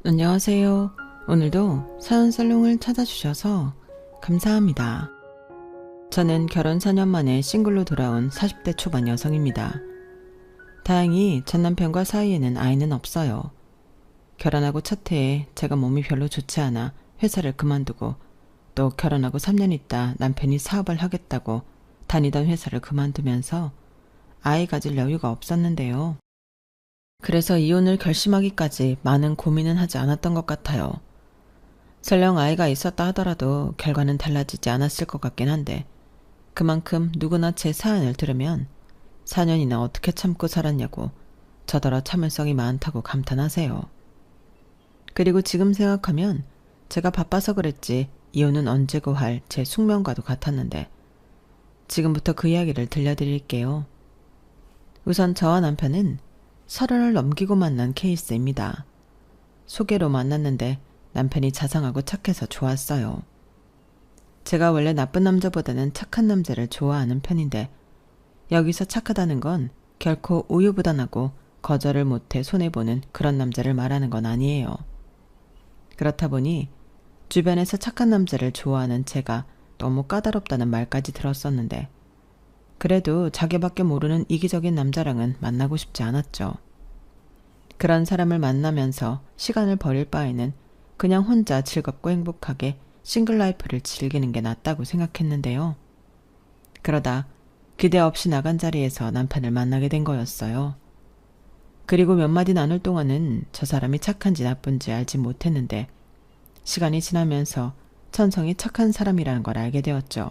안녕하세요. 오늘도 사연살롱을 찾아주셔서 감사합니다. 저는 결혼 4년 만에 싱글로 돌아온 40대 초반 여성입니다. 다행히 전 남편과 사이에는 아이는 없어요. 결혼하고 첫 해에 제가 몸이 별로 좋지 않아 회사를 그만두고 또 결혼하고 3년 있다 남편이 사업을 하겠다고 다니던 회사를 그만두면서 아이 가질 여유가 없었는데요. 그래서 이혼을 결심하기까지 많은 고민은 하지 않았던 것 같아요. 설령 아이가 있었다 하더라도 결과는 달라지지 않았을 것 같긴 한데 그만큼 누구나 제 사연을 들으면 4년이나 어떻게 참고 살았냐고 저더러 참을성이 많다고 감탄하세요. 그리고 지금 생각하면 제가 바빠서 그랬지 이혼은 언제고 할 제 숙명과도 같았는데 지금부터 그 이야기를 들려드릴게요. 우선 저와 남편은 30을 넘기고 만난 케이스입니다. 소개로 만났는데 남편이 자상하고 착해서 좋았어요. 제가 원래 나쁜 남자보다는 착한 남자를 좋아하는 편인데 여기서 착하다는 건 결코 우유부단하고 거절을 못해 손해보는 그런 남자를 말하는 건 아니에요. 그렇다 보니 주변에서 착한 남자를 좋아하는 제가 너무 까다롭다는 말까지 들었었는데 그래도 자기밖에 모르는 이기적인 남자랑은 만나고 싶지 않았죠. 그런 사람을 만나면서 시간을 버릴 바에는 그냥 혼자 즐겁고 행복하게 싱글 라이프를 즐기는 게 낫다고 생각했는데요. 그러다 기대 없이 나간 자리에서 남편을 만나게 된 거였어요. 그리고 몇 마디 나눌 동안은 저 사람이 착한지 나쁜지 알지 못했는데 시간이 지나면서 천성이 착한 사람이라는 걸 알게 되었죠.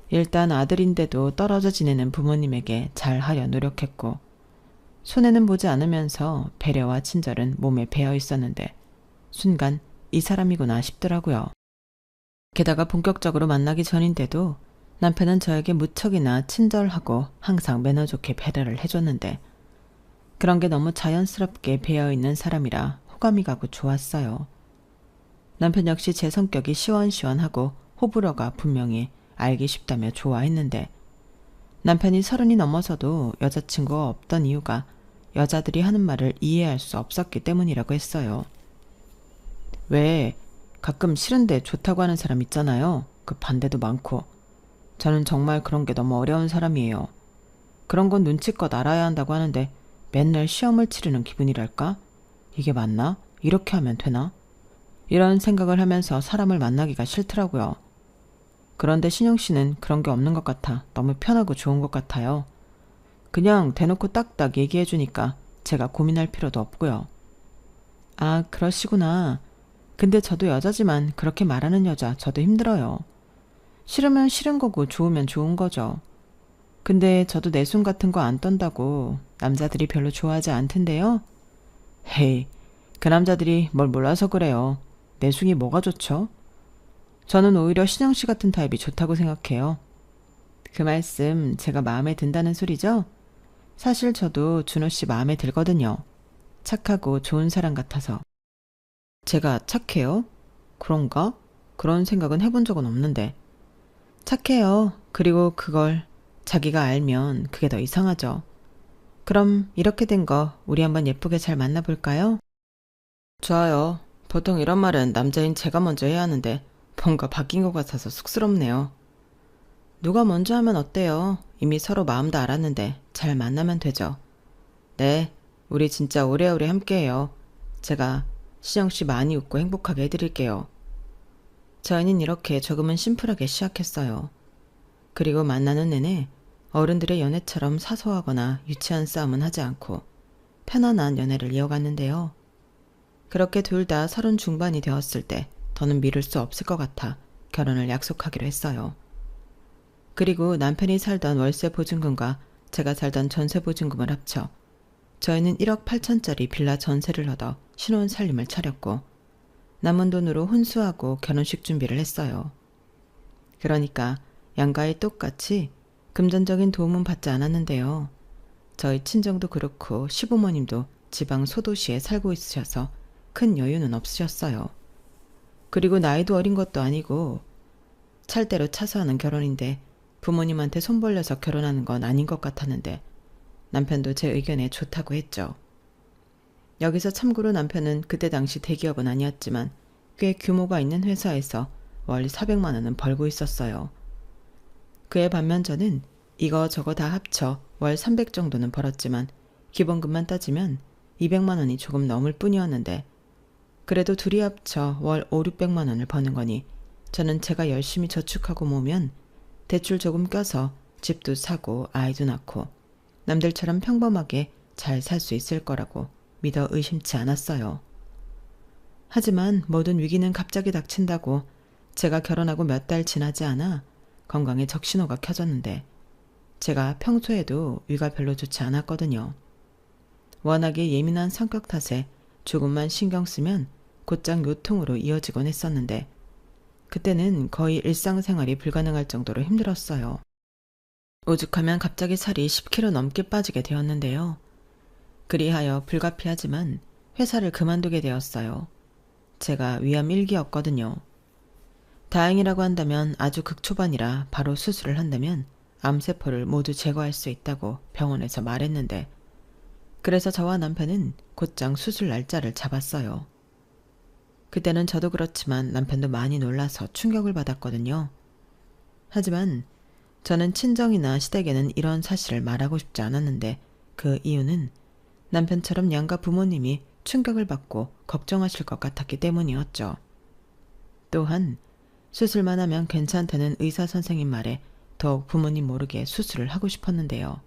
일단 아들인데도 떨어져 지내는 부모님에게 잘하려 노력했고 손해는 보지 않으면서 배려와 친절은 몸에 배어 있었는데 순간 이 사람이구나 싶더라고요. 게다가 본격적으로 만나기 전인데도 남편은 저에게 무척이나 친절하고 항상 매너 좋게 배려를 해줬는데 그런 게 너무 자연스럽게 배어 있는 사람이라 호감이 가고 좋았어요. 남편 역시 제 성격이 시원시원하고 호불호가 분명히 알기 쉽다며 좋아했는데 남편이 30이 넘어서도 여자친구가 없던 이유가 여자들이 하는 말을 이해할 수 없었기 때문이라고 했어요. 왜 가끔 싫은데 좋다고 하는 사람 있잖아요. 그 반대도 많고. 저는 정말 그런 게 너무 어려운 사람이에요. 그런 건 눈치껏 알아야 한다고 하는데 맨날 시험을 치르는 기분이랄까? 이게 맞나? 이렇게 하면 되나? 이런 생각을 하면서 사람을 만나기가 싫더라고요. 그런데 신영 씨는 그런 게 없는 것 같아 너무 편하고 좋은 것 같아요. 그냥 대놓고 딱딱 얘기해 주니까 제가 고민할 필요도 없고요. 아, 그러시구나. 근데 저도 여자지만 그렇게 말하는 여자 저도 힘들어요. 싫으면 싫은 거고 좋으면 좋은 거죠. 근데 저도 내숭 같은 거 안 떤다고 남자들이 별로 좋아하지 않던데요? 헤이, 그 남자들이 뭘 몰라서 그래요. 내숭이 뭐가 좋죠? 저는 오히려 신영 씨 같은 타입이 좋다고 생각해요. 그 말씀 제가 마음에 든다는 소리죠? 사실 저도 준호 씨 마음에 들거든요. 착하고 좋은 사람 같아서. 제가 착해요? 그런가? 그런 생각은 해본 적은 없는데. 착해요. 그리고 그걸 자기가 알면 그게 더 이상하죠. 그럼 이렇게 된 거 우리 한번 예쁘게 잘 만나볼까요? 좋아요. 보통 이런 말은 남자인 제가 먼저 해야 하는데 뭔가 바뀐 것 같아서 쑥스럽네요. 누가 먼저 하면 어때요? 이미 서로 마음도 알았는데 잘 만나면 되죠. 네, 우리 진짜 오래오래 함께해요. 제가 신영씨 많이 웃고 행복하게 해드릴게요. 저희는 이렇게 조금은 심플하게 시작했어요. 그리고 만나는 내내 어른들의 연애처럼 사소하거나 유치한 싸움은 하지 않고 편안한 연애를 이어갔는데요. 그렇게 둘 다 30 중반이 되었을 때 더는 미룰 수 없을 것 같아 결혼을 약속하기로 했어요. 그리고 남편이 살던 월세 보증금과 제가 살던 전세 보증금을 합쳐 저희는 1억 8천짜리 빌라 전세를 얻어 신혼 살림을 차렸고 남은 돈으로 혼수하고 결혼식 준비를 했어요. 그러니까 양가에 똑같이 금전적인 도움은 받지 않았는데요. 저희 친정도 그렇고 시부모님도 지방 소도시에 살고 있으셔서 큰 여유는 없으셨어요. 그리고 나이도 어린 것도 아니고 찰대로 차서하는 결혼인데 부모님한테 손 벌려서 결혼하는 건 아닌 것 같았는데 남편도 제 의견에 좋다고 했죠. 여기서 참고로 남편은 그때 당시 대기업은 아니었지만 꽤 규모가 있는 회사에서 월 400만 원은 벌고 있었어요. 그에 반면 저는 이거 저거 다 합쳐 월 300 정도는 벌었지만 기본급만 따지면 200만 원이 조금 넘을 뿐이었는데 그래도 둘이 합쳐 월 5, 600만 원을 버는 거니 저는 제가 열심히 저축하고 모으면 대출 조금 껴서 집도 사고 아이도 낳고 남들처럼 평범하게 잘 살 수 있을 거라고 믿어 의심치 않았어요. 하지만 모든 위기는 갑자기 닥친다고 제가 결혼하고 몇 달 지나지 않아 건강에 적신호가 켜졌는데 제가 평소에도 위가 별로 좋지 않았거든요. 워낙에 예민한 성격 탓에 조금만 신경 쓰면 곧장 요통으로 이어지곤 했었는데 그때는 거의 일상생활이 불가능할 정도로 힘들었어요. 오죽하면 갑자기 살이 10kg 넘게 빠지게 되었는데요. 그리하여 불가피하지만 회사를 그만두게 되었어요. 제가 위암 1기였거든요. 다행이라고 한다면 아주 극초반이라 바로 수술을 한다면 암세포를 모두 제거할 수 있다고 병원에서 말했는데 그래서 저와 남편은 곧장 수술 날짜를 잡았어요. 그때는 저도 그렇지만 남편도 많이 놀라서 충격을 받았거든요. 하지만 저는 친정이나 시댁에는 이런 사실을 말하고 싶지 않았는데 그 이유는 남편처럼 양가 부모님이 충격을 받고 걱정하실 것 같았기 때문이었죠. 또한 수술만 하면 괜찮다는 의사 선생님 말에 더욱 부모님 모르게 수술을 하고 싶었는데요.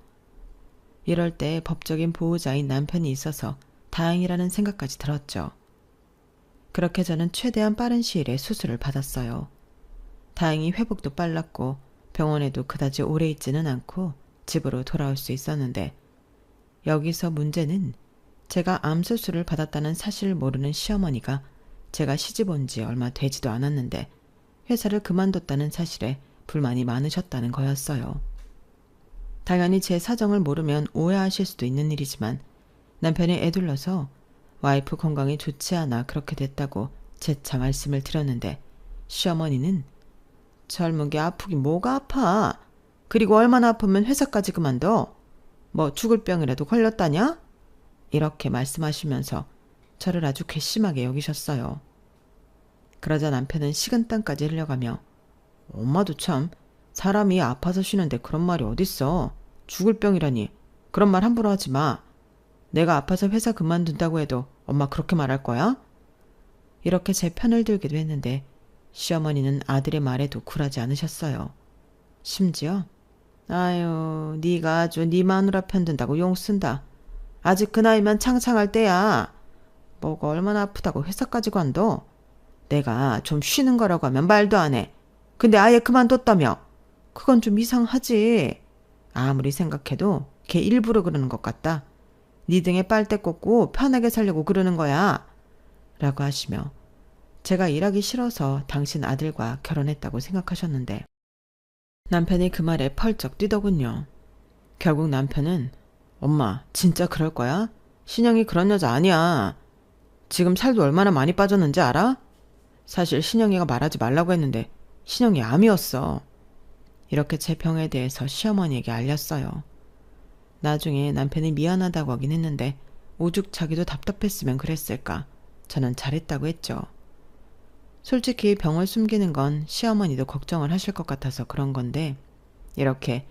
이럴 때 법적인 보호자인 남편이 있어서 다행이라는 생각까지 들었죠. 그렇게 저는 최대한 빠른 시일에 수술을 받았어요. 다행히 회복도 빨랐고 병원에도 그다지 오래 있지는 않고 집으로 돌아올 수 있었는데 여기서 문제는 제가 암수술을 받았다는 사실을 모르는 시어머니가 제가 시집 온 지 얼마 되지도 않았는데 회사를 그만뒀다는 사실에 불만이 많으셨다는 거였어요. 당연히 제 사정을 모르면 오해하실 수도 있는 일이지만 남편이 애둘러서 와이프 건강이 좋지 않아 그렇게 됐다고 재차 말씀을 드렸는데 시어머니는 젊은 게 아프긴 뭐가 아파. 그리고 얼마나 아프면 회사까지 그만둬. 뭐 죽을 병이라도 걸렸다냐? 이렇게 말씀하시면서 저를 아주 괘씸하게 여기셨어요. 그러자 남편은 식은땀까지 흘려가며 엄마도 참 사람이 아파서 쉬는데 그런 말이 어딨어. 죽을 병이라니. 그런 말 함부로 하지 마. 내가 아파서 회사 그만둔다고 해도 엄마 그렇게 말할 거야? 이렇게 제 편을 들기도 했는데 시어머니는 아들의 말에도 굴하지 않으셨어요. 심지어 아유 네가 아주 네 마누라 편든다고 용쓴다. 아직 그 나이면 창창할 때야. 뭐가 얼마나 아프다고 회사까지 관둬. 내가 좀 쉬는 거라고 하면 말도 안 해. 근데 아예 그만뒀다며. 그건 좀 이상하지. 아무리 생각해도 걔 일부러 그러는 것 같다. 네 등에 빨대 꽂고 편하게 살려고 그러는 거야. 라고 하시며 제가 일하기 싫어서 당신 아들과 결혼했다고 생각하셨는데 남편이 그 말에 펄쩍 뛰더군요. 결국 남편은 엄마 진짜 그럴 거야? 신영이 그런 여자 아니야. 지금 살도 얼마나 많이 빠졌는지 알아? 사실 신영이가 말하지 말라고 했는데 신영이 암이었어. 이렇게 제 병에 대해서 시어머니에게 알렸어요. 나중에 남편이 미안하다고 하긴 했는데 오죽 자기도 답답했으면 그랬을까. 저는 잘했다고 했죠. 솔직히 병을 숨기는 건 시어머니도 걱정을 하실 것 같아서 그런 건데 이렇게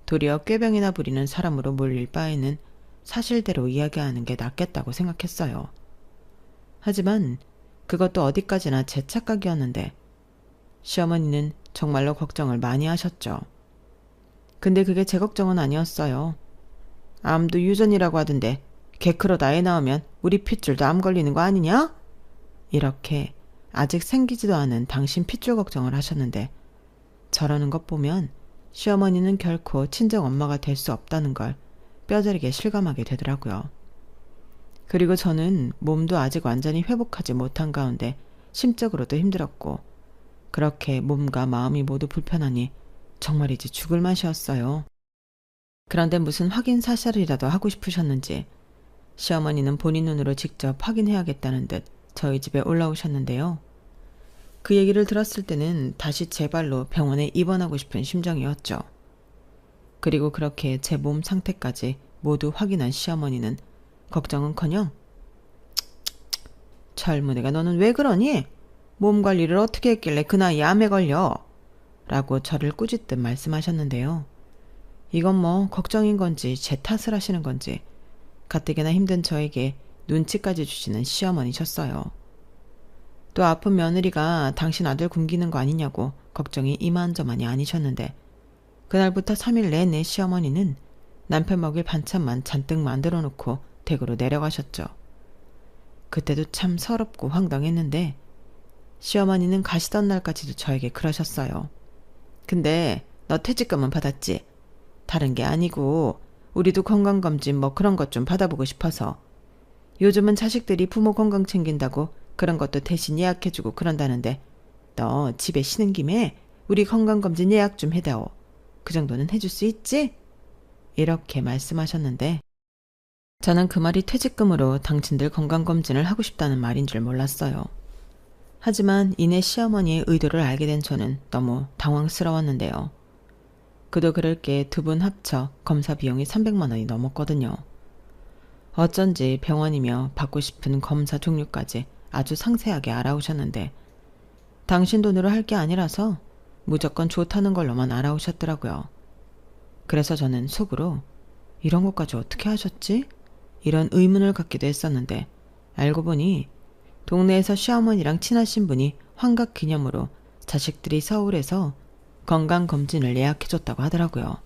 도리어 꾀병이나 부리는 사람으로 몰릴 바에는 사실대로 이야기하는 게 낫겠다고 생각했어요. 하지만 그것도 어디까지나 제 착각이었는데 시어머니는 정말로 걱정을 많이 하셨죠. 근데 그게 제 걱정은 아니었어요. 암도 유전이라고 하던데 개크로 나이 나오면 우리 핏줄도 암 걸리는 거 아니냐? 이렇게 아직 생기지도 않은 당신 핏줄 걱정을 하셨는데 저러는 것 보면 시어머니는 결코 친정 엄마가 될 수 없다는 걸 뼈저리게 실감하게 되더라고요. 그리고 저는 몸도 아직 완전히 회복하지 못한 가운데 심적으로도 힘들었고 그렇게 몸과 마음이 모두 불편하니 정말이지 죽을 맛이었어요. 그런데 무슨 확인 사살이라도 하고 싶으셨는지 시어머니는 본인 눈으로 직접 확인해야겠다는 듯 저희 집에 올라오셨는데요. 그 얘기를 들었을 때는 다시 제 발로 병원에 입원하고 싶은 심정이었죠. 그리고 그렇게 제 몸 상태까지 모두 확인한 시어머니는 걱정은커녕 젊은이가 너는 왜 그러니? 몸 관리를 어떻게 했길래 그 나이에 암에 걸려? 라고 저를 꾸짖듯 말씀하셨는데요. 이건 뭐 걱정인 건지 제 탓을 하시는 건지 가뜩이나 힘든 저에게 눈치까지 주시는 시어머니셨어요. 또 아픈 며느리가 당신 아들 굶기는 거 아니냐고 걱정이 이만저만이 아니셨는데 그날부터 3일 내내 시어머니는 남편 먹일 반찬만 잔뜩 만들어 놓고 댁으로 내려가셨죠. 그때도 참 서럽고 황당했는데 시어머니는 가시던 날까지도 저에게 그러셨어요. 근데 너 퇴직금은 받았지? 다른 게 아니고 우리도 건강검진 뭐 그런 것 좀 받아보고 싶어서. 요즘은 자식들이 부모 건강 챙긴다고 그런 것도 대신 예약해주고 그런다는데 너 집에 쉬는 김에 우리 건강검진 예약 좀 해다오. 그 정도는 해줄 수 있지? 이렇게 말씀하셨는데 저는 그 말이 퇴직금으로 당신들 건강검진을 하고 싶다는 말인 줄 몰랐어요. 하지만 이내 시어머니의 의도를 알게 된 저는 너무 당황스러웠는데요. 그도 그럴 게 두 분 합쳐 검사 비용이 300만 원이 넘었거든요. 어쩐지 병원이며 받고 싶은 검사 종류까지 아주 상세하게 알아오셨는데 당신 돈으로 할 게 아니라서 무조건 좋다는 걸로만 알아오셨더라고요. 그래서 저는 속으로 이런 것까지 어떻게 하셨지? 이런 의문을 갖기도 했었는데 알고 보니 동네에서 시어머니랑 친하신 분이 환갑 기념으로 자식들이 서울에서 건강검진을 예약해줬다고 하더라고요.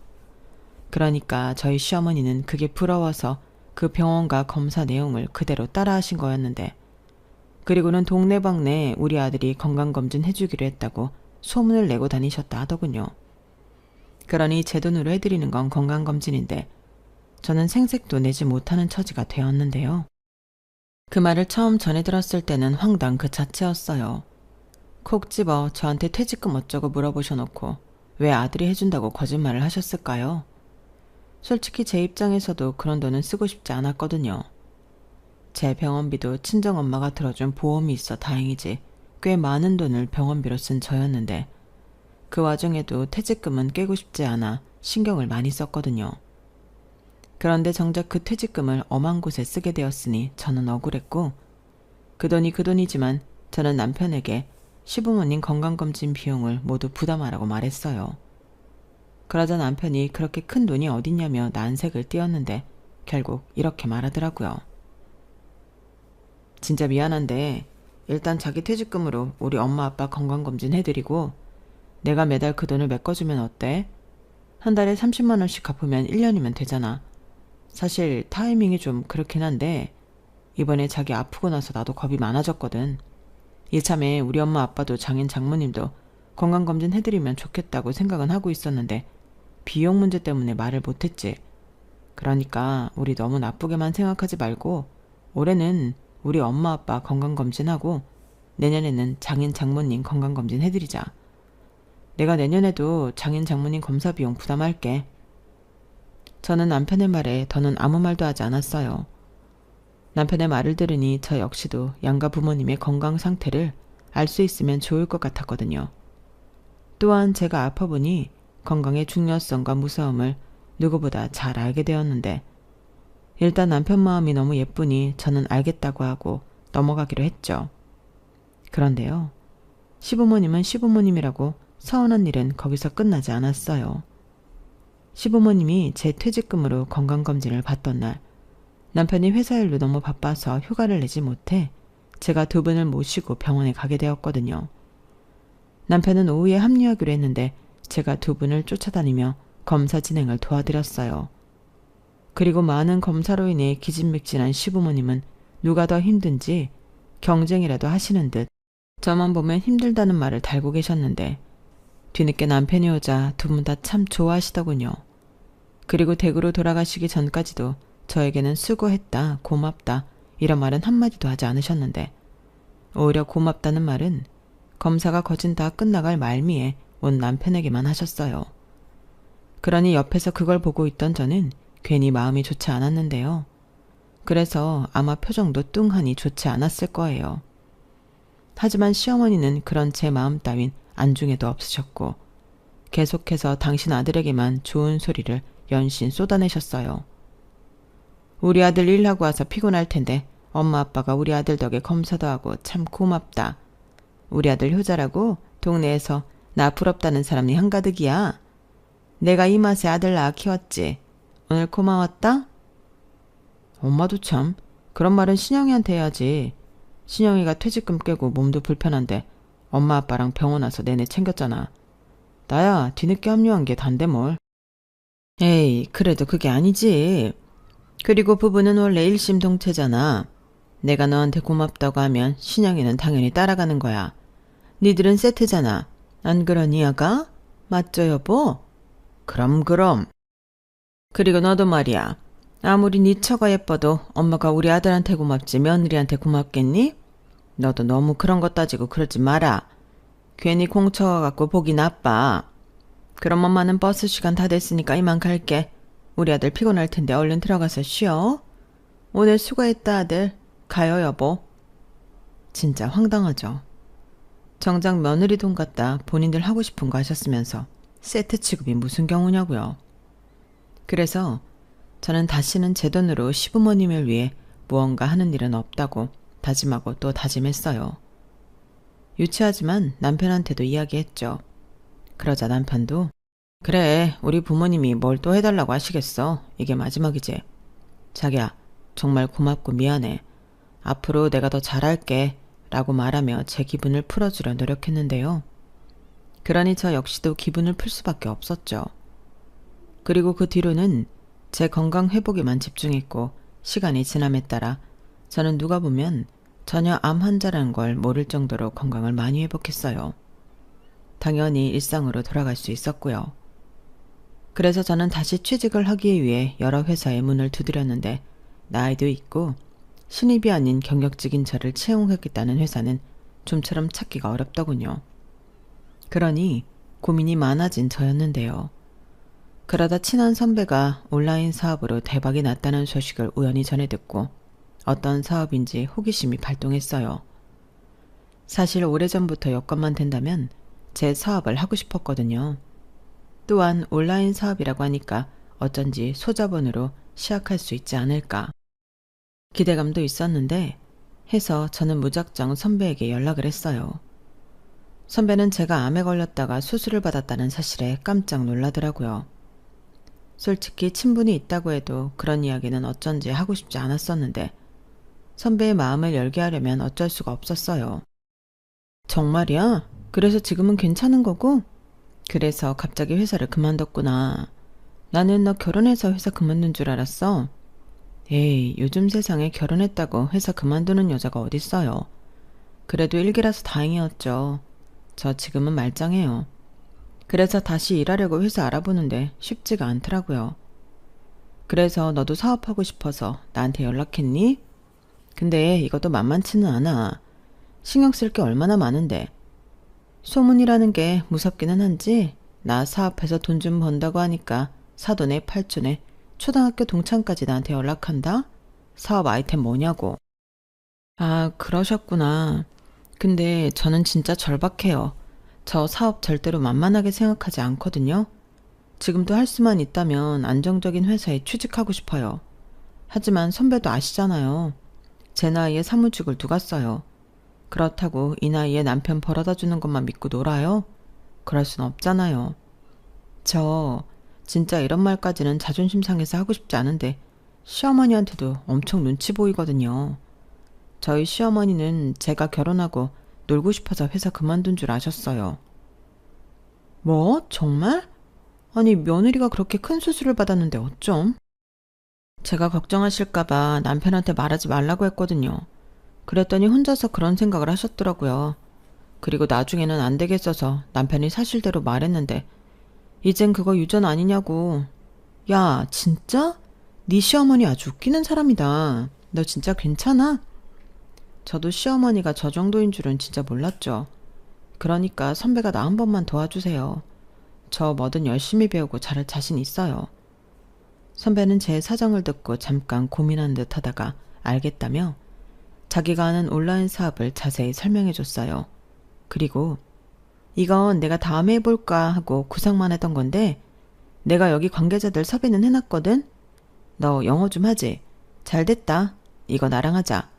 그러니까 저희 시어머니는 그게 부러워서 그 병원과 검사 내용을 그대로 따라하신 거였는데 그리고는 동네방네 우리 아들이 건강검진 해주기로 했다고 소문을 내고 다니셨다 하더군요. 그러니 제 돈으로 해드리는 건 건강검진인데 저는 생색도 내지 못하는 처지가 되었는데요. 그 말을 처음 전해 들었을 때는 황당 그 자체였어요. 콕 집어 저한테 퇴직금 어쩌고 물어보셔놓고 왜 아들이 해준다고 거짓말을 하셨을까요? 솔직히 제 입장에서도 그런 돈은 쓰고 싶지 않았거든요. 제 병원비도 친정엄마가 들어준 보험이 있어 다행이지 꽤 많은 돈을 병원비로 쓴 저였는데 그 와중에도 퇴직금은 깨고 싶지 않아 신경을 많이 썼거든요. 그런데 정작 그 퇴직금을 엄한 곳에 쓰게 되었으니 저는 억울했고 그 돈이 그 돈이지만 저는 남편에게 시부모님 건강검진 비용을 모두 부담하라고 말했어요. 그러자 남편이 그렇게 큰 돈이 어딨냐며 난색을 띄었는데 결국 이렇게 말하더라고요. 진짜 미안한데 일단 자기 퇴직금으로 우리 엄마 아빠 건강검진 해드리고 내가 매달 그 돈을 메꿔주면 어때? 한 달에 30만 원씩 갚으면 1년이면 되잖아. 사실 타이밍이 좀 그렇긴 한데 이번에 자기 아프고 나서 나도 겁이 많아졌거든. 이참에 우리 엄마 아빠도 장인 장모님도 건강검진 해드리면 좋겠다고 생각은 하고 있었는데 비용 문제 때문에 말을 못했지. 그러니까 우리 너무 나쁘게만 생각하지 말고 올해는 우리 엄마 아빠 건강검진하고 내년에는 장인 장모님 건강검진 해드리자. 내가 내년에도 장인 장모님 검사 비용 부담할게. 저는 남편의 말에 더는 아무 말도 하지 않았어요. 남편의 말을 들으니 저 역시도 양가 부모님의 건강 상태를 알 수 있으면 좋을 것 같았거든요. 또한 제가 아파보니 건강의 중요성과 무서움을 누구보다 잘 알게 되었는데 일단 남편 마음이 너무 예쁘니 저는 알겠다고 하고 넘어가기로 했죠. 그런데요. 시부모님은 시부모님이라고 서운한 일은 거기서 끝나지 않았어요. 시부모님이 제 퇴직금으로 건강검진을 받던 날 남편이 회사 일로 너무 바빠서 휴가를 내지 못해 제가 두 분을 모시고 병원에 가게 되었거든요. 남편은 오후에 합류하기로 했는데 제가 두 분을 쫓아다니며 검사 진행을 도와드렸어요. 그리고 많은 검사로 인해 기진맥진한 시부모님은 누가 더 힘든지 경쟁이라도 하시는 듯 저만 보면 힘들다는 말을 달고 계셨는데 뒤늦게 남편이 오자 두 분 다 참 좋아하시더군요. 그리고 댁으로 돌아가시기 전까지도 저에게는 수고했다, 고맙다 이런 말은 한마디도 하지 않으셨는데 오히려 고맙다는 말은 검사가 거진 다 끝나갈 말미에 온 남편에게만 하셨어요. 그러니 옆에서 그걸 보고 있던 저는 괜히 마음이 좋지 않았는데요. 그래서 아마 표정도 뚱하니 좋지 않았을 거예요. 하지만 시어머니는 그런 제 마음 따윈 안중에도 없으셨고 계속해서 당신 아들에게만 좋은 소리를 연신 쏟아내셨어요. 우리 아들 일하고 와서 피곤할 텐데 엄마 아빠가 우리 아들 덕에 검사도 하고 참 고맙다. 우리 아들 효자라고 동네에서 나 부럽다는 사람이 한가득이야. 내가 이 맛에 아들 낳아 키웠지. 오늘 고마웠다? 엄마도 참 그런 말은 신영이한테 해야지. 신영이가 퇴직금 깨고 몸도 불편한데 엄마 아빠랑 병원 와서 내내 챙겼잖아. 나야 뒤늦게 합류한 게 단데 뭘. 에이, 그래도 그게 아니지. 그리고 부부는 원래 일심동체잖아. 내가 너한테 고맙다고 하면 신영이는 당연히 따라가는 거야. 니들은 세트잖아. 안 그러니 아가? 맞죠 여보? 그럼. 그리고 너도 말이야. 아무리 네 처가 예뻐도 엄마가 우리 아들한테 고맙지 며느리한테 고맙겠니? 너도 너무 그런 거 따지고 그러지 마라. 괜히 공처가 갖고 보기 나빠. 그럼 엄마는 버스 시간 다 됐으니까 이만 갈게. 우리 아들 피곤할 텐데 얼른 들어가서 쉬어. 오늘 수고했다 아들. 가요 여보. 진짜 황당하죠. 정작 며느리 돈 갖다 본인들 하고 싶은 거 하셨으면서 세트 취급이 무슨 경우냐고요. 그래서 저는 다시는 제 돈으로 시부모님을 위해 무언가 하는 일은 없다고 다짐하고 또 다짐했어요. 유치하지만 남편한테도 이야기했죠. 그러자 남편도 그래, 우리 부모님이 뭘 또 해달라고 하시겠어. 이게 마지막이지. 자기야, 정말 고맙고 미안해. 앞으로 내가 더 잘할게 라고 말하며 제 기분을 풀어주려 노력했는데요. 그러니 저 역시도 기분을 풀 수밖에 없었죠. 그리고 그 뒤로는 제 건강 회복에만 집중했고 시간이 지남에 따라 저는 누가 보면 전혀 암 환자라는 걸 모를 정도로 건강을 많이 회복했어요. 당연히 일상으로 돌아갈 수 있었고요. 그래서 저는 다시 취직을 하기 위해 여러 회사에 문을 두드렸는데 나이도 있고 신입이 아닌 경력직인 저를 채용하겠다는 회사는 좀처럼 찾기가 어렵더군요. 그러니 고민이 많아진 저였는데요. 그러다 친한 선배가 온라인 사업으로 대박이 났다는 소식을 우연히 전해 듣고 어떤 사업인지 호기심이 발동했어요. 사실 오래전부터 여건만 된다면 제 사업을 하고 싶었거든요. 또한 온라인 사업이라고 하니까 어쩐지 소자본으로 시작할 수 있지 않을까. 기대감도 있었는데 해서 저는 무작정 선배에게 연락을 했어요. 선배는 제가 암에 걸렸다가 수술을 받았다는 사실에 깜짝 놀라더라고요. 솔직히 친분이 있다고 해도 그런 이야기는 어쩐지 하고 싶지 않았었는데 선배의 마음을 열게 하려면 어쩔 수가 없었어요. 정말이야? 그래서 지금은 괜찮은 거고? 그래서 갑자기 회사를 그만뒀구나. 나는 너 결혼해서 회사 그만둔 줄 알았어. 에이, 요즘 세상에 결혼했다고 회사 그만두는 여자가 어딨어요. 그래도 일기라서 다행이었죠. 저 지금은 말짱해요. 그래서 다시 일하려고 회사 알아보는데 쉽지가 않더라고요. 그래서 너도 사업하고 싶어서 나한테 연락했니? 근데 이것도 만만치는 않아. 신경 쓸 게 얼마나 많은데. 소문이라는 게 무섭기는 한지 나 사업해서 돈 좀 번다고 하니까 사돈에 팔촌에 초등학교 동창까지 나한테 연락한다? 사업 아이템 뭐냐고. 아, 그러셨구나. 근데 저는 진짜 절박해요. 저 사업 절대로 만만하게 생각하지 않거든요. 지금도 할 수만 있다면 안정적인 회사에 취직하고 싶어요. 하지만 선배도 아시잖아요. 제 나이에 사무직을 누가 써요. 그렇다고 이 나이에 남편 벌어다 주는 것만 믿고 놀아요? 그럴 순 없잖아요. 저 진짜 이런 말까지는 자존심 상해서 하고 싶지 않은데 시어머니한테도 엄청 눈치 보이거든요. 저희 시어머니는 제가 결혼하고 놀고 싶어서 회사 그만둔 줄 아셨어요. 뭐? 정말? 아니, 며느리가 그렇게 큰 수술을 받았는데 어쩜? 제가 걱정하실까봐 남편한테 말하지 말라고 했거든요. 그랬더니 혼자서 그런 생각을 하셨더라고요. 그리고 나중에는 안 되겠어서 남편이 사실대로 말했는데 이젠 그거 유전 아니냐고. 야, 진짜? 네 시어머니 아주 웃기는 사람이다. 너 진짜 괜찮아? 저도 시어머니가 저 정도인 줄은 진짜 몰랐죠. 그러니까 선배가 나 한 번만 도와주세요. 저 뭐든 열심히 배우고 잘할 자신 있어요. 선배는 제 사정을 듣고 잠깐 고민한 듯 하다가 알겠다며 자기가 하는 온라인 사업을 자세히 설명해 줬어요. 그리고 이건 내가 다음에 해볼까 하고 구상만 했던 건데 내가 여기 관계자들 섭외는 해놨거든? 너 영어 좀 하지? 잘 됐다. 이거 나랑 하자.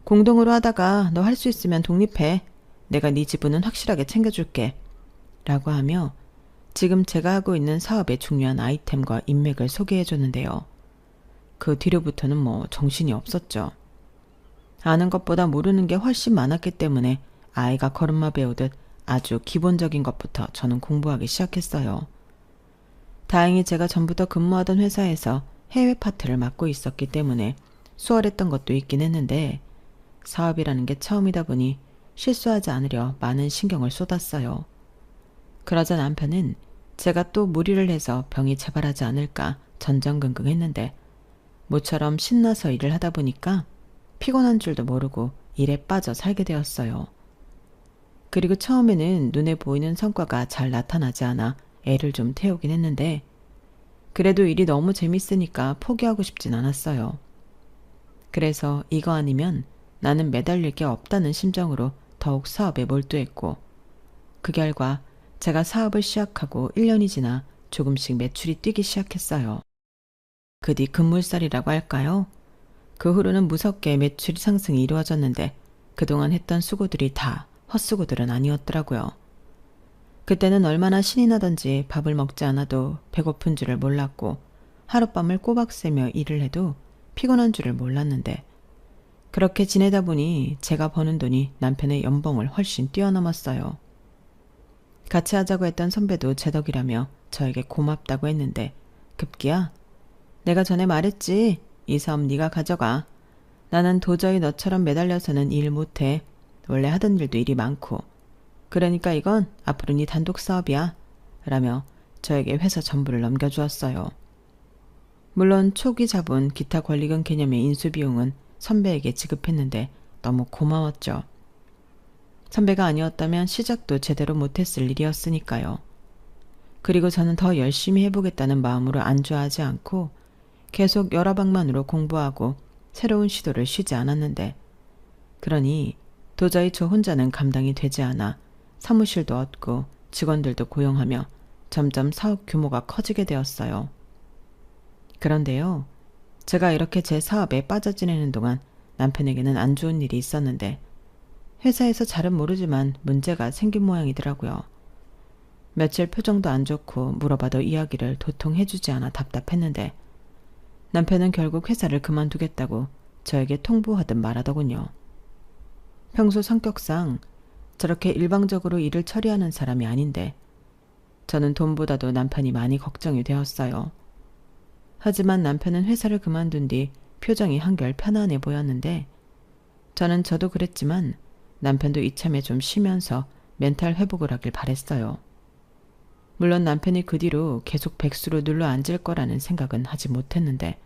공동으로 하다가 너 할 수 있으면 독립해. 내가 네 지분은 확실하게 챙겨줄게. 라고 하며 지금 제가 하고 있는 사업의 중요한 아이템과 인맥을 소개해 줬는데요. 그 뒤로부터는 정신이 없었죠. 아는 것보다 모르는 게 훨씬 많았기 때문에 아이가 걸음마 배우듯 아주 기본적인 것부터 저는 공부하기 시작했어요. 다행히 제가 전부터 근무하던 회사에서 해외 파트를 맡고 있었기 때문에 수월했던 것도 있긴 했는데 사업이라는 게 처음이다 보니 실수하지 않으려 많은 신경을 쏟았어요. 그러자 남편은 제가 또 무리를 해서 병이 재발하지 않을까 전전긍긍했는데 모처럼 신나서 일을 하다 보니까 피곤한 줄도 모르고 일에 빠져 살게 되었어요. 그리고 처음에는 눈에 보이는 성과가 잘 나타나지 않아 애를 좀 태우긴 했는데 그래도 일이 너무 재밌으니까 포기하고 싶진 않았어요. 그래서 이거 아니면 나는 매달릴 게 없다는 심정으로 더욱 사업에 몰두했고 그 결과 제가 사업을 시작하고 1년이 지나 조금씩 매출이 뛰기 시작했어요. 그 뒤 급물살이라고 할까요? 그 후로는 무섭게 매출 상승이 이루어졌는데 그동안 했던 수고들이 다 헛수고들은 아니었더라고요. 그때는 얼마나 신이 나던지 밥을 먹지 않아도 배고픈 줄을 몰랐고 하룻밤을 꼬박 새며 일을 해도 피곤한 줄을 몰랐는데 그렇게 지내다 보니 제가 버는 돈이 남편의 연봉을 훨씬 뛰어넘었어요. 같이 하자고 했던 선배도 제 덕이라며 저에게 고맙다고 했는데 급기야 내가 전에 말했지. 이 사업 네가 가져가. 나는 도저히 너처럼 매달려서는 일 못해. 원래 하던 일도 일이 많고. 그러니까 이건 앞으로 네 단독 사업이야. 라며 저에게 회사 전부를 넘겨주었어요. 물론 초기 자본 기타 권리금 개념의 인수비용은 선배에게 지급했는데 너무 고마웠죠. 선배가 아니었다면 시작도 제대로 못했을 일이었으니까요. 그리고 저는 더 열심히 해보겠다는 마음으로 안주하지 않고 계속 여러 방면으로 공부하고 새로운 시도를 쉬지 않았는데 그러니 도저히 저 혼자는 감당이 되지 않아 사무실도 얻고 직원들도 고용하며 점점 사업 규모가 커지게 되었어요. 그런데요. 제가 이렇게 제 사업에 빠져 지내는 동안 남편에게는 안 좋은 일이 있었는데 회사에서 잘은 모르지만 문제가 생긴 모양이더라고요. 며칠 표정도 안 좋고 물어봐도 이야기를 도통 해주지 않아 답답했는데 남편은 결국 회사를 그만두겠다고 저에게 통보하듯 말하더군요. 평소 성격상 저렇게 일방적으로 일을 처리하는 사람이 아닌데 저는 돈보다도 남편이 많이 걱정이 되었어요. 하지만 남편은 회사를 그만둔 뒤 표정이 한결 편안해 보였는데 저는 저도 그랬지만 남편도 이참에 좀 쉬면서 멘탈 회복을 하길 바랬어요. 물론 남편이 그 뒤로 계속 백수로 눌러 앉을 거라는 생각은 하지 못했는데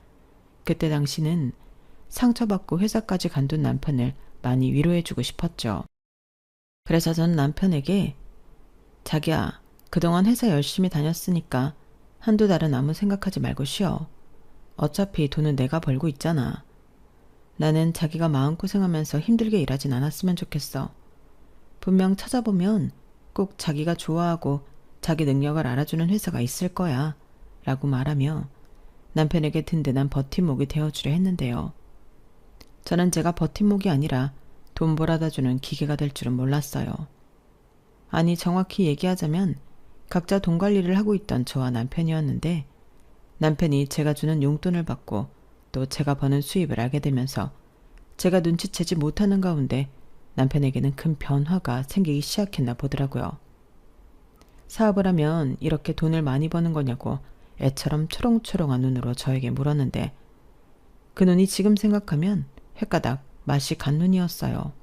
그때 당시는 상처받고 회사까지 간둔 남편을 많이 위로해주고 싶었죠. 그래서 전 남편에게 자기야, 그동안 회사 열심히 다녔으니까 한두 달은 아무 생각하지 말고 쉬어. 어차피 돈은 내가 벌고 있잖아. 나는 자기가 마음고생하면서 힘들게 일하진 않았으면 좋겠어. 분명 찾아보면 꼭 자기가 좋아하고 자기 능력을 알아주는 회사가 있을 거야. 라고 말하며 남편에게 든든한 버팀목이 되어주려 했는데요. 저는 제가 버팀목이 아니라 돈 벌어다 주는 기계가 될 줄은 몰랐어요. 아니 정확히 얘기하자면 각자 돈 관리를 하고 있던 저와 남편이었는데 남편이 제가 주는 용돈을 받고 또 제가 버는 수입을 알게 되면서 제가 눈치채지 못하는 가운데 남편에게는 큰 변화가 생기기 시작했나 보더라고요. 사업을 하면 이렇게 돈을 많이 버는 거냐고 애처럼 초롱초롱한 눈으로 저에게 물었는데 그 눈이 지금 생각하면 횟가닥 맛이 간 눈이었어요.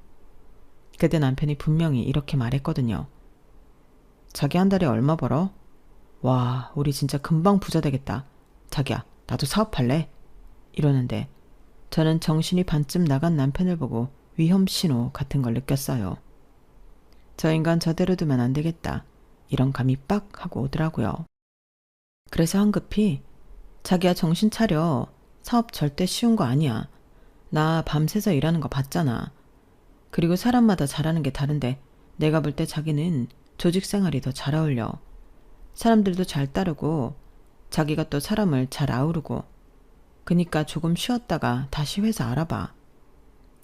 그때 남편이 분명히 이렇게 말했거든요. 자기 한 달에 얼마 벌어? 와, 우리 진짜 금방 부자 되겠다. 자기야, 나도 사업할래? 이러는데 저는 정신이 반쯤 나간 남편을 보고 위험 신호 같은 걸 느꼈어요. 저 인간 저대로 두면 안 되겠다. 이런 감이 빡 하고 오더라고요. 그래서 황급히 자기야 정신 차려. 사업 절대 쉬운 거 아니야. 나 밤새서 일하는 거 봤잖아. 그리고 사람마다 잘하는 게 다른데 내가 볼 때 자기는 조직 생활이 더 잘 어울려. 사람들도 잘 따르고 자기가 또 사람을 잘 아우르고 그니까 조금 쉬었다가 다시 회사 알아봐.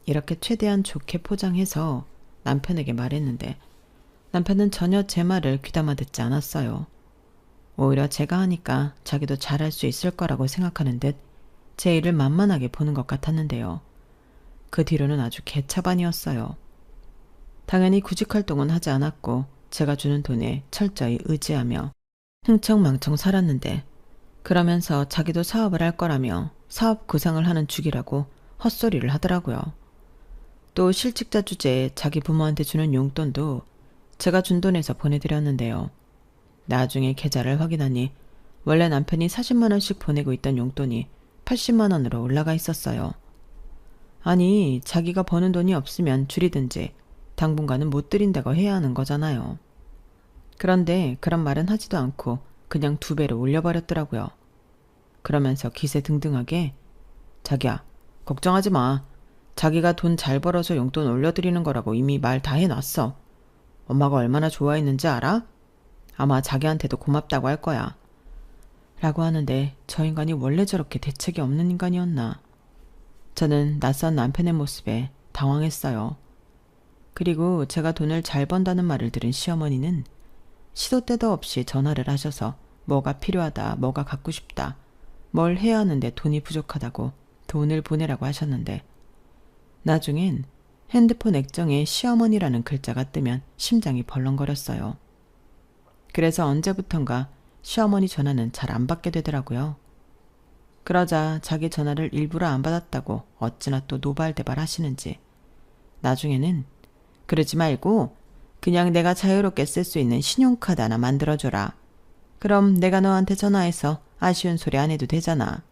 이렇게 최대한 좋게 포장해서 남편에게 말했는데 남편은 전혀 제 말을 귀담아 듣지 않았어요. 오히려 제가 하니까 자기도 잘할 수 있을 거라고 생각하는 듯 제 일을 만만하게 보는 것 같았는데요. 그 뒤로는 아주 개차반이었어요. 당연히 구직 활동은 하지 않았고 제가 주는 돈에 철저히 의지하며 흥청망청 살았는데 그러면서 자기도 사업을 할 거라며 사업 구상을 하는 중이라고 헛소리를 하더라고요. 또 실직자 주제에 자기 부모한테 주는 용돈도 제가 준 돈에서 보내드렸는데요. 나중에 계좌를 확인하니 원래 남편이 40만 원씩 보내고 있던 용돈이 80만 원으로 올라가 있었어요. 아니, 자기가 버는 돈이 없으면 줄이든지 당분간은 못 드린다고 해야 하는 거잖아요. 그런데 그런 말은 하지도 않고 그냥 2배로 올려버렸더라고요. 그러면서 기세등등하게 자기야, 걱정하지 마. 자기가 돈 잘 벌어서 용돈 올려드리는 거라고 이미 말 다 해놨어. 엄마가 얼마나 좋아했는지 알아? 아마 자기한테도 고맙다고 할 거야. 라고 하는데 저 인간이 원래 저렇게 대책이 없는 인간이었나. 저는 낯선 남편의 모습에 당황했어요. 그리고 제가 돈을 잘 번다는 말을 들은 시어머니는 시도 때도 없이 전화를 하셔서 뭐가 필요하다, 뭐가 갖고 싶다, 뭘 해야 하는데 돈이 부족하다고 돈을 보내라고 하셨는데 나중엔 핸드폰 액정에 시어머니라는 글자가 뜨면 심장이 벌렁거렸어요. 그래서 언제부턴가 시어머니 전화는 잘 안 받게 되더라고요. 그러자 자기 전화를 일부러 안 받았다고 어찌나 또 노발대발 하시는지 나중에는 그러지 말고 그냥 내가 자유롭게 쓸 수 있는 신용카드 하나 만들어줘라. 그럼 내가 너한테 전화해서 아쉬운 소리 안 해도 되잖아.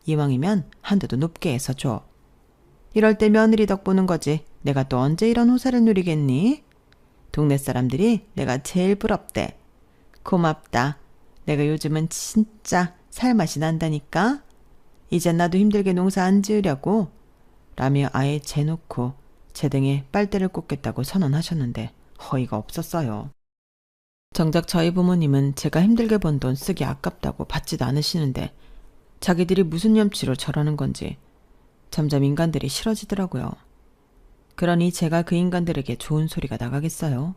이왕이면 한도도 높게 해서 줘. 이럴 때 며느리 덕 보는 거지. 내가 또 언제 이런 호사를 누리겠니? 동네 사람들이 내가 제일 부럽대. 고맙다. 내가 요즘은 진짜 살맛이 난다니까. 이젠 나도 힘들게 농사 안 지으려고. 라며 아예 재놓고 제 등에 빨대를 꽂겠다고 선언하셨는데 어이가 없었어요. 정작 저희 부모님은 제가 힘들게 번 돈 쓰기 아깝다고 받지도 않으시는데 자기들이 무슨 염치로 저러는 건지 점점 인간들이 싫어지더라고요. 그러니 제가 그 인간들에게 좋은 소리가 나가겠어요?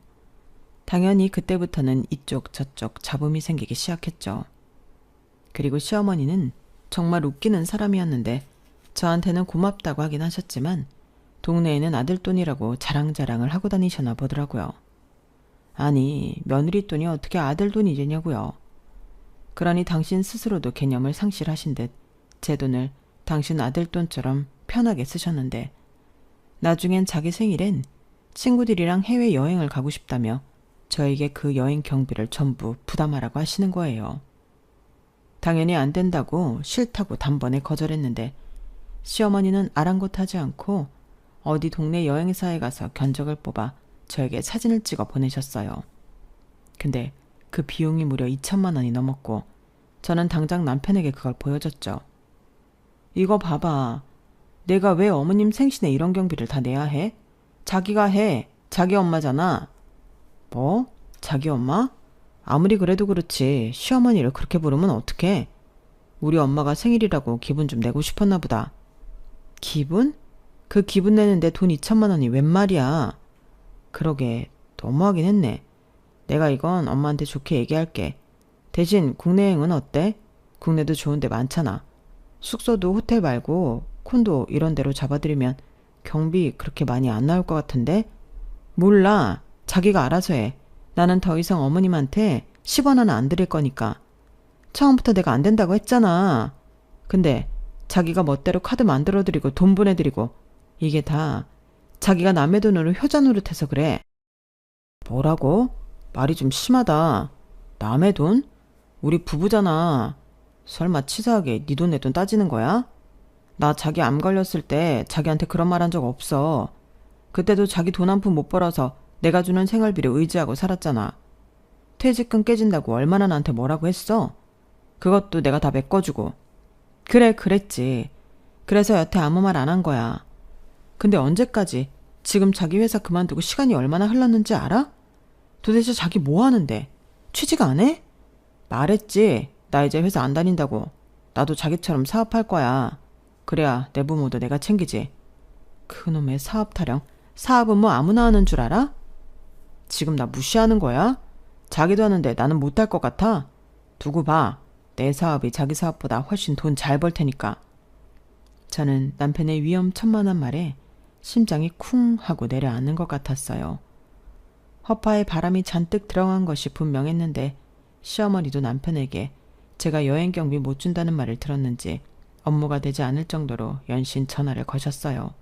당연히 그때부터는 이쪽 저쪽 잡음이 생기기 시작했죠. 그리고 시어머니는 정말 웃기는 사람이었는데 저한테는 고맙다고 하긴 하셨지만 동네에는 아들 돈이라고 자랑자랑을 하고 다니셨나 보더라고요. 아니, 며느리 돈이 어떻게 아들 돈이 되냐고요. 그러니 당신 스스로도 개념을 상실하신 듯 제 돈을 당신 아들 돈처럼 편하게 쓰셨는데 나중엔 자기 생일엔 친구들이랑 해외여행을 가고 싶다며 저에게 그 여행 경비를 전부 부담하라고 하시는 거예요. 당연히 안 된다고 싫다고 단번에 거절했는데 시어머니는 아랑곳하지 않고 어디 동네 여행사에 가서 견적을 뽑아 저에게 사진을 찍어 보내셨어요. 근데 그 비용이 무려 2천만 원이 넘었고 저는 당장 남편에게 그걸 보여줬죠. 이거 봐봐. 내가 왜 어머님 생신에 이런 경비를 다 내야 해? 자기가 해. 자기 엄마잖아. 뭐? 자기 엄마? 아무리 그래도 그렇지 시어머니를 그렇게 부르면 어떡해? 우리 엄마가 생일이라고 기분 좀 내고 싶었나 보다. 기분? 그 기분 내는데 돈 2천만 원이 웬 말이야. 그러게 너무하긴 했네. 내가 이건 엄마한테 좋게 얘기할게. 대신 국내 여행은 어때? 국내도 좋은 데 많잖아. 숙소도 호텔 말고 콘도 이런 데로 잡아드리면 경비 그렇게 많이 안 나올 것 같은데? 몰라. 자기가 알아서 해. 나는 더 이상 어머님한테 10원 하나 안 드릴 거니까. 처음부터 내가 안 된다고 했잖아. 근데 자기가 멋대로 카드 만들어드리고 돈 보내드리고 이게 다 자기가 남의 돈으로 효자 노릇해서 그래. 뭐라고? 말이 좀 심하다. 남의 돈? 우리 부부잖아. 설마 치사하게 네 돈 내 돈 따지는 거야? 나 자기 암 걸렸을 때 자기한테 그런 말 한 적 없어. 그때도 자기 돈 한 푼 못 벌어서 내가 주는 생활비를 의지하고 살았잖아. 퇴직금 깨진다고 얼마나 나한테 뭐라고 했어? 그것도 내가 다 메꿔주고. 그래, 그랬지. 그래서 여태 아무 말 안 한 거야. 근데 언제까지 지금 자기 회사 그만두고 시간이 얼마나 흘렀는지 알아? 도대체 자기 뭐 하는데? 취직 안 해? 말했지. 나 이제 회사 안 다닌다고. 나도 자기처럼 사업할 거야. 그래야 내 부모도 내가 챙기지. 그놈의 사업 타령. 사업은 뭐 아무나 하는 줄 알아? 지금 나 무시하는 거야? 자기도 하는데 나는 못할 것 같아? 두고 봐. 내 사업이 자기 사업보다 훨씬 돈 잘 벌 테니까. 저는 남편의 위험천만한 말에 심장이 쿵 하고 내려앉는 것 같았어요. 허파에 바람이 잔뜩 들어간 것이 분명했는데 시어머니도 남편에게 제가 여행 경비 못 준다는 말을 들었는지 업무가 되지 않을 정도로 연신 전화를 거셨어요.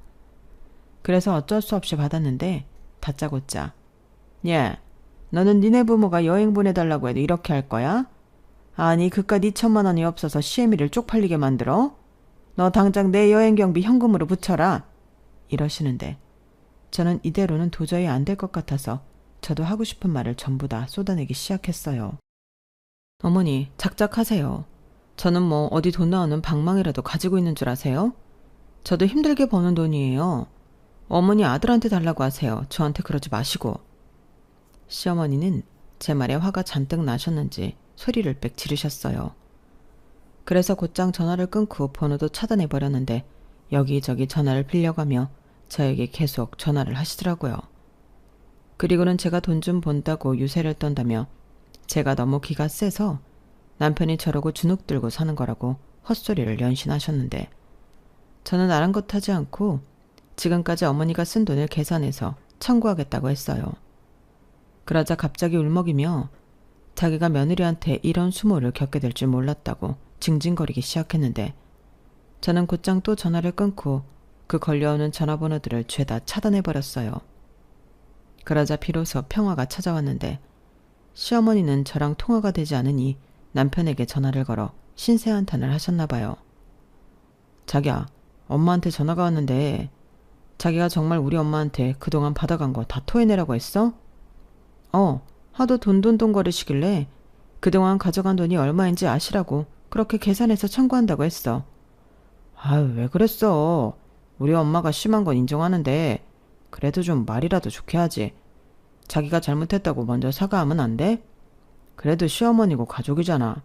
그래서 어쩔 수 없이 받았는데 다짜고짜 야, 너는 니네 부모가 여행 보내달라고 해도 이렇게 할 거야? 아니 그깟 2천만 원이 없어서 시애미를 쪽팔리게 만들어? 너 당장 내 여행 경비 현금으로 붙여라. 이러시는데 저는 이대로는 도저히 안 될 것 같아서 저도 하고 싶은 말을 전부 다 쏟아내기 시작했어요. 어머니, 작작하세요. 저는 뭐 어디 돈 나오는 방망이라도 가지고 있는 줄 아세요? 저도 힘들게 버는 돈이에요. 어머니 아들한테 달라고 하세요. 저한테 그러지 마시고. 시어머니는 제 말에 화가 잔뜩 나셨는지 소리를 빽 지르셨어요. 그래서 곧장 전화를 끊고 번호도 차단해버렸는데 여기저기 전화를 빌려가며 저에게 계속 전화를 하시더라고요. 그리고는 제가 돈 좀 번다고 유세를 떤다며 제가 너무 기가 세서 남편이 저러고 주눅 들고 사는 거라고 헛소리를 연신하셨는데 저는 아랑곳하지 않고 지금까지 어머니가 쓴 돈을 계산해서 청구하겠다고 했어요. 그러자 갑자기 울먹이며 자기가 며느리한테 이런 수모를 겪게 될 줄 몰랐다고 징징거리기 시작했는데 저는 곧장 또 전화를 끊고 그 걸려오는 전화번호들을 죄다 차단해버렸어요. 그러자 비로소 평화가 찾아왔는데 시어머니는 저랑 통화가 되지 않으니 남편에게 전화를 걸어 신세한탄을 하셨나 봐요. 자기야, 엄마한테 전화가 왔는데 자기가 정말 우리 엄마한테 그동안 받아간 거 다 토해내라고 했어? 하도 돈돈돈거리시길래 그동안 가져간 돈이 얼마인지 아시라고 그렇게 계산해서 청구한다고 했어. 아유, 왜 그랬어? 우리 엄마가 심한 건 인정하는데 그래도 좀 말이라도 좋게 하지. 자기가 잘못했다고 먼저 사과하면 안 돼? 그래도 시어머니고 가족이잖아.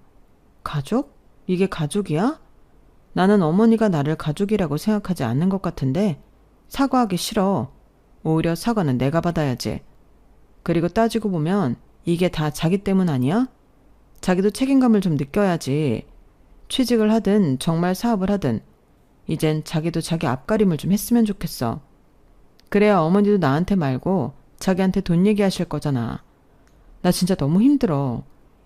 가족? 이게 가족이야? 나는 어머니가 나를 가족이라고 생각하지 않는 것 같은데 사과하기 싫어. 오히려 사과는 내가 받아야지. 그리고 따지고 보면 이게 다 자기 때문 아니야? 자기도 책임감을 좀 느껴야지. 취직을 하든 정말 사업을 하든 이젠 자기도 자기 앞가림을 좀 했으면 좋겠어. 그래야 어머니도 나한테 말고 자기한테 돈 얘기하실 거잖아. 나 진짜 너무 힘들어.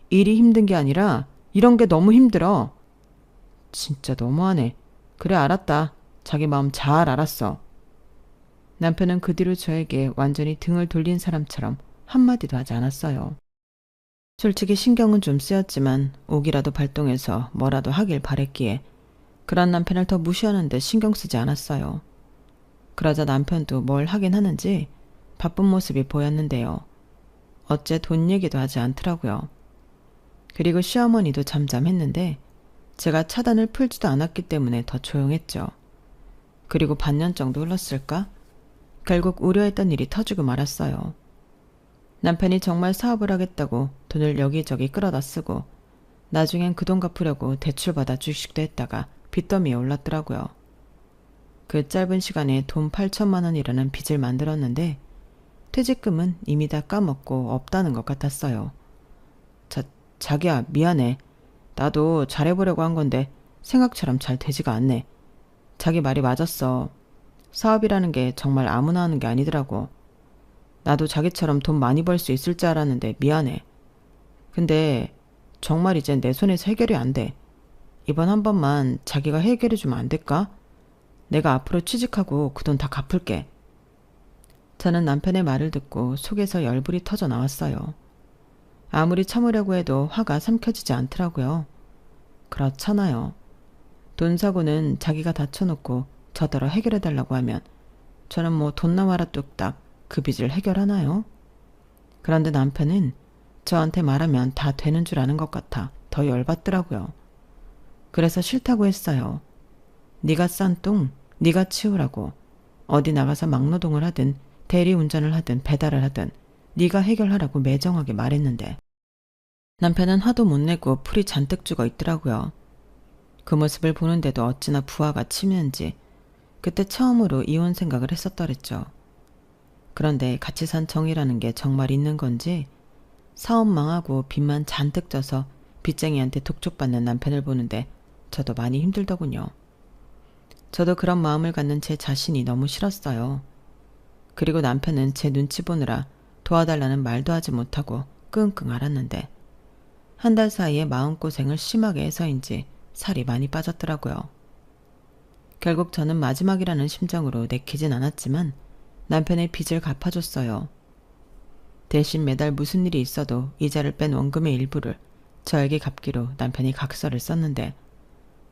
일이 힘든 게 아니라 이런 게 너무 힘들어. 진짜 너무하네. 그래, 알았다. 자기 마음 잘 알았어. 남편은 그 뒤로 저에게 완전히 등을 돌린 사람처럼 한마디도 하지 않았어요. 솔직히 신경은 좀 쓰였지만 옥이라도 발동해서 뭐라도 하길 바랬기에 그런 남편을 더 무시하는 데 신경 쓰지 않았어요. 그러자 남편도 뭘 하긴 하는지 바쁜 모습이 보였는데요. 어째 돈 얘기도 하지 않더라고요. 그리고 시어머니도 잠잠했는데 제가 차단을 풀지도 않았기 때문에 더 조용했죠. 그리고 반년 정도 흘렀을까? 결국 우려했던 일이 터지고 말았어요. 남편이 정말 사업을 하겠다고 돈을 여기저기 끌어다 쓰고 나중엔 그 돈 갚으려고 대출받아 주식도 했다가 빚더미에 올랐더라고요. 그 짧은 시간에 돈 8천만 원이라는 빚을 만들었는데 퇴직금은 이미 다 까먹고 없다는 것 같았어요. 자기야, 미안해. 나도 잘해보려고 한 건데 생각처럼 잘 되지가 않네. 자기 말이 맞았어. 사업이라는 게 정말 아무나 하는 게 아니더라고. 나도 자기처럼 돈 많이 벌 수 있을 줄 알았는데 미안해. 근데 정말 이젠 내 손에서 해결이 안 돼. 이번 한 번만 자기가 해결해 주면 안 될까? 내가 앞으로 취직하고 그 돈 다 갚을게. 저는 남편의 말을 듣고 속에서 열불이 터져 나왔어요. 아무리 참으려고 해도 화가 삼켜지지 않더라고요. 그렇잖아요. 돈 사고는 자기가 다쳐놓고 저더러 해결해달라고 하면 저는 뭐 돈나 마라 뚝딱 그 빚을 해결하나요? 그런데 남편은 저한테 말하면 다 되는 줄 아는 것 같아 더 열받더라고요. 그래서 싫다고 했어요. 네가 싼 똥 네가 치우라고. 어디 나가서 막노동을 하든 대리운전을 하든 배달을 하든 네가 해결하라고 매정하게 말했는데 남편은 화도 못 내고 풀이 잔뜩 죽어 있더라고요. 그 모습을 보는데도 어찌나 부하가 치미는지 그때 처음으로 이혼 생각을 했었더랬죠. 그런데 같이 산 정이라는 게 정말 있는 건지 사업 망하고 빚만 잔뜩 져서 빚쟁이한테 독촉받는 남편을 보는데 저도 많이 힘들더군요. 저도 그런 마음을 갖는 제 자신이 너무 싫었어요. 그리고 남편은 제 눈치 보느라 도와달라는 말도 하지 못하고 끙끙 앓았는데 한 달 사이에 마음고생을 심하게 해서인지 살이 많이 빠졌더라고요. 결국 저는 마지막이라는 심정으로 내키진 않았지만 남편의 빚을 갚아줬어요. 대신 매달 무슨 일이 있어도 이자를 뺀 원금의 일부를 저에게 갚기로 남편이 각서를 썼는데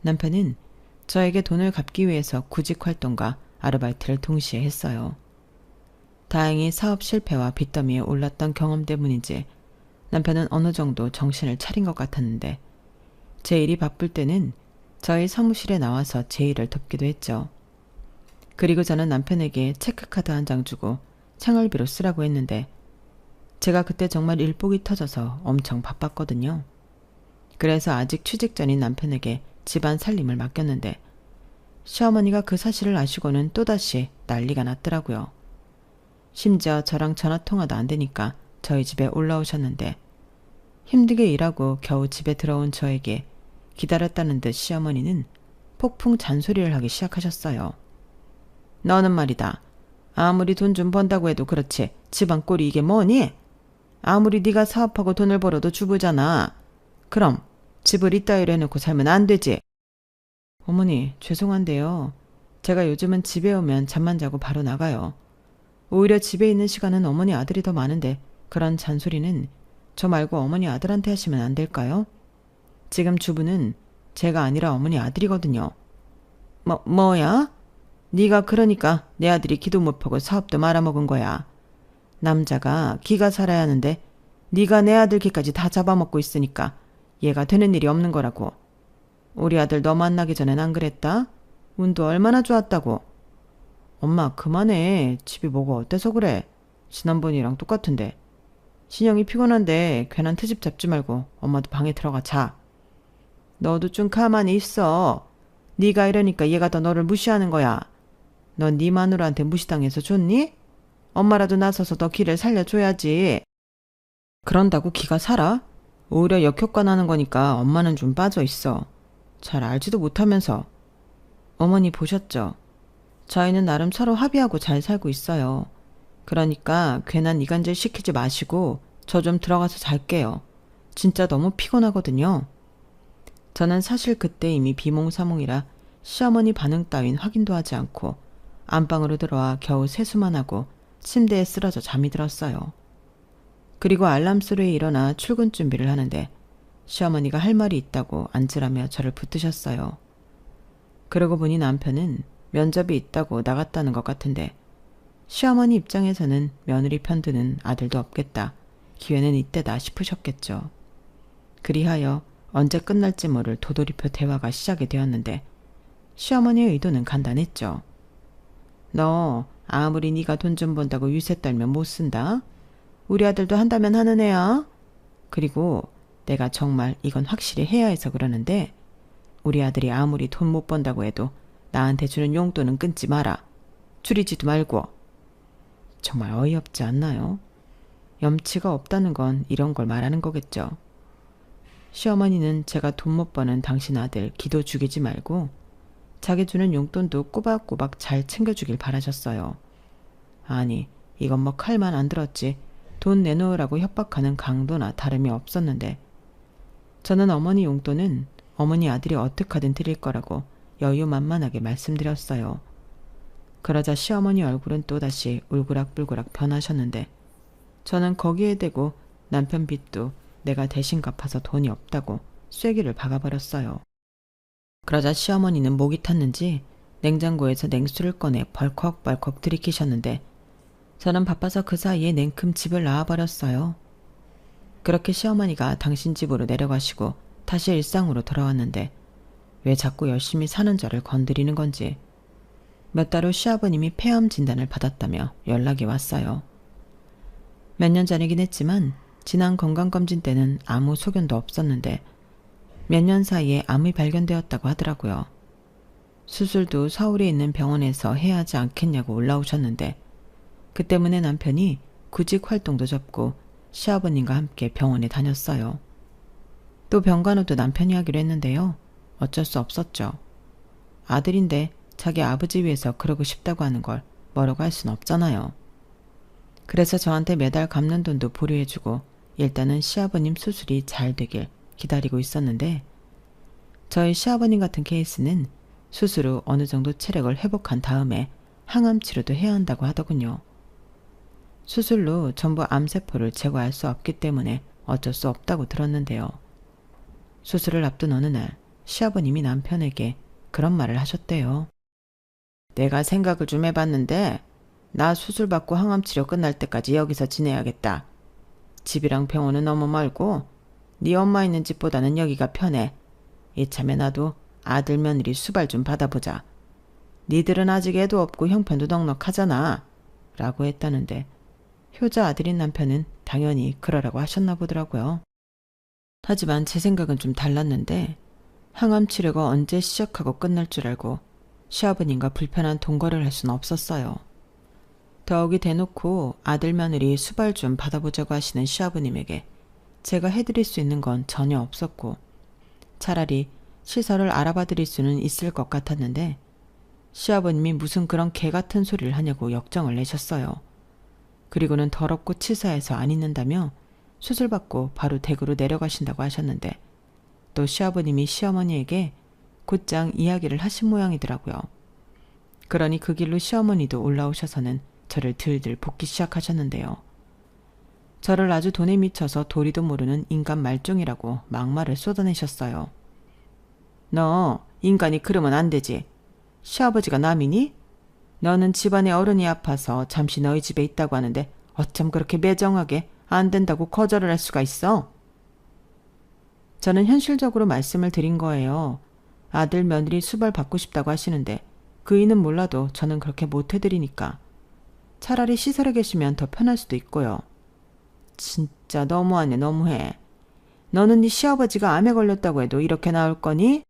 남편은 저에게 돈을 갚기 위해서 구직 활동과 아르바이트를 동시에 했어요. 다행히 사업 실패와 빚더미에 올랐던 경험 때문인지 남편은 어느 정도 정신을 차린 것 같았는데 제 일이 바쁠 때는 저희 사무실에 나와서 제 일을 돕기도 했죠. 그리고 저는 남편에게 체크카드 한 장 주고 생활비로 쓰라고 했는데 제가 그때 정말 일복이 터져서 엄청 바빴거든요. 그래서 아직 취직 전인 남편에게 집안 살림을 맡겼는데 시어머니가 그 사실을 아시고는 또다시 난리가 났더라고요. 심지어 저랑 전화통화도 안 되니까 저희 집에 올라오셨는데 힘들게 일하고 겨우 집에 들어온 저에게 기다렸다는 듯 시어머니는 폭풍 잔소리를 하기 시작하셨어요. 너는 말이다. 아무리 돈 좀 번다고 해도 그렇지 집안 꼴이 이게 뭐니? 아무리 네가 사업하고 돈을 벌어도 주부잖아. 그럼 집을 이따위로 해놓고 살면 안 되지. 어머니 죄송한데요. 제가 요즘은 집에 오면 잠만 자고 바로 나가요. 오히려 집에 있는 시간은 어머니 아들이 더 많은데 그런 잔소리는 저 말고 어머니 아들한테 하시면 안 될까요? 지금 주부는 제가 아니라 어머니 아들이거든요. 뭐야? 네가 그러니까 내 아들이 기도 못 펴고 사업도 말아먹은 거야. 남자가 기가 살아야 하는데 네가 내 아들 기까지 다 잡아먹고 있으니까 얘가 되는 일이 없는 거라고. 우리 아들 너 만나기 전엔 안 그랬다? 운도 얼마나 좋았다고. 엄마 그만해. 집이 뭐가 어때서 그래. 지난번이랑 똑같은데. 신영이 피곤한데 괜한 트집 잡지 말고 엄마도 방에 들어가 자. 너도 좀 가만히 있어. 네가 이러니까 얘가 더 너를 무시하는 거야. 넌 네 마누라한테 무시당해서 좋니? 엄마라도 나서서 너 기를 살려줘야지. 그런다고 기가 살아? 오히려 역효과 나는 거니까 엄마는 좀 빠져 있어. 잘 알지도 못하면서. 어머니 보셨죠? 저희는 나름 서로 합의하고 잘 살고 있어요. 그러니까 괜한 이간질 시키지 마시고 저 좀 들어가서 잘게요. 진짜 너무 피곤하거든요. 저는 사실 그때 이미 비몽사몽이라 시어머니 반응 따윈 확인도 하지 않고 안방으로 들어와 겨우 세수만 하고 침대에 쓰러져 잠이 들었어요. 그리고 알람 소리에 일어나 출근 준비를 하는데 시어머니가 할 말이 있다고 앉으라며 저를 붙드셨어요. 그러고 보니 남편은 면접이 있다고 나갔다는 것 같은데 시어머니 입장에서는 며느리 편드는 아들도 없겠다. 기회는 이때다 싶으셨겠죠. 그리하여 언제 끝날지 모를 도돌이표 대화가 시작이 되었는데 시어머니의 의도는 간단했죠. 너 아무리 네가 돈 좀 번다고 유세 떨면 못 쓴다. 우리 아들도 한다면 하는 애야. 그리고 내가 정말 이건 확실히 해야 해서 그러는데 우리 아들이 아무리 돈 못 번다고 해도 나한테 주는 용돈은 끊지 마라. 줄이지도 말고. 정말 어이없지 않나요? 염치가 없다는 건 이런 걸 말하는 거겠죠. 시어머니는 제가 돈 못 버는 당신 아들 기도 죽이지 말고 자기 주는 용돈도 꼬박꼬박 잘 챙겨주길 바라셨어요. 아니 이건 뭐 칼만 안 들었지 돈 내놓으라고 협박하는 강도나 다름이 없었는데 저는 어머니 용돈은 어머니 아들이 어떻게든 드릴 거라고 여유만만하게 말씀드렸어요. 그러자 시어머니 얼굴은 또다시 울그락불그락 변하셨는데 저는 거기에 대고 남편 빚도 내가 대신 갚아서 돈이 없다고 쐐기를 박아버렸어요. 그러자 시어머니는 목이 탔는지 냉장고에서 냉수를 꺼내 벌컥벌컥 들이키셨는데 저는 바빠서 그 사이에 냉큼 집을 나와버렸어요. 그렇게 시어머니가 당신 집으로 내려가시고 다시 일상으로 돌아왔는데 왜 자꾸 열심히 사는 저를 건드리는 건지 몇 달 후 시아버님이 폐암 진단을 받았다며 연락이 왔어요. 몇 년 전이긴 했지만 지난 건강검진 때는 아무 소견도 없었는데 몇 년 사이에 암이 발견되었다고 하더라고요. 수술도 서울에 있는 병원에서 해야 하지 않겠냐고 올라오셨는데 그 때문에 남편이 구직 활동도 접고 시아버님과 함께 병원에 다녔어요. 또 병간호도 남편이 하기로 했는데요. 어쩔 수 없었죠. 아들인데 자기 아버지 위해서 그러고 싶다고 하는 걸 뭐라고 할 순 없잖아요. 그래서 저한테 매달 갚는 돈도 보류해주고 일단은 시아버님 수술이 잘 되길 기다리고 있었는데 저희 시아버님 같은 케이스는 수술 후 어느 정도 체력을 회복한 다음에 항암 치료도 해야 한다고 하더군요. 수술로 전부 암세포를 제거할 수 없기 때문에 어쩔 수 없다고 들었는데요. 수술을 앞둔 어느 날 시아버님이 남편에게 그런 말을 하셨대요. 내가 생각을 좀 해봤는데 나 수술 받고 항암 치료 끝날 때까지 여기서 지내야겠다. 집이랑 병원은 너무 멀고 네 엄마 있는 집보다는 여기가 편해. 이참에 나도 아들 며느리 수발 좀 받아보자. 니들은 아직 애도 없고 형편도 넉넉하잖아. 라고 했다는데 효자 아들인 남편은 당연히 그러라고 하셨나 보더라고요. 하지만 제 생각은 좀 달랐는데 항암 치료가 언제 시작하고 끝날 줄 알고 시아버님과 불편한 동거를 할 수는 없었어요. 더욱이 대놓고 아들 며느리 수발 좀 받아보자고 하시는 시아버님에게 제가 해드릴 수 있는 건 전혀 없었고 차라리 시설을 알아봐 드릴 수는 있을 것 같았는데 시아버님이 무슨 그런 개 같은 소리를 하냐고 역정을 내셨어요. 그리고는 더럽고 치사해서 안 있는다며 수술받고 바로 댁으로 내려가신다고 하셨는데 또 시아버님이 시어머니에게 곧장 이야기를 하신 모양이더라고요. 그러니 그 길로 시어머니도 올라오셔서는 저를 들들 볶기 시작하셨는데요. 저를 아주 돈에 미쳐서 도리도 모르는 인간 말종이라고 막말을 쏟아내셨어요. 너 인간이 그러면 안 되지. 시아버지가 남이니? 너는 집안에 어른이 아파서 잠시 너희 집에 있다고 하는데 어쩜 그렇게 매정하게 안 된다고 거절을 할 수가 있어? 저는 현실적으로 말씀을 드린 거예요. 아들 며느리 수발 받고 싶다고 하시는데 그 이는 몰라도 저는 그렇게 못 해드리니까. 차라리 시설에 계시면 더 편할 수도 있고요. 진짜 너무하네 너무해. 너는 네 시아버지가 암에 걸렸다고 해도 이렇게 나올 거니?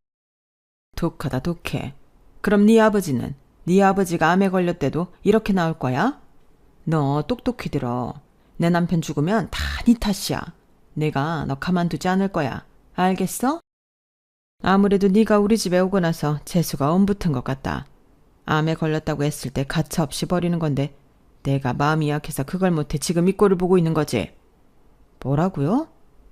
독하다 독해. 그럼 네 아버지는? 네 아버지가 암에 걸렸대도 이렇게 나올 거야? 너 똑똑히 들어. 내 남편 죽으면 다 네 탓이야. 내가 너 가만두지 않을 거야. 알겠어? 아무래도 네가 우리 집에 오고 나서 재수가 엄붙은 것 같다. 암에 걸렸다고 했을 때 가차없이 버리는 건데 내가 마음이 약해서 그걸 못해 지금 이 꼴을 보고 있는 거지. 뭐라고요?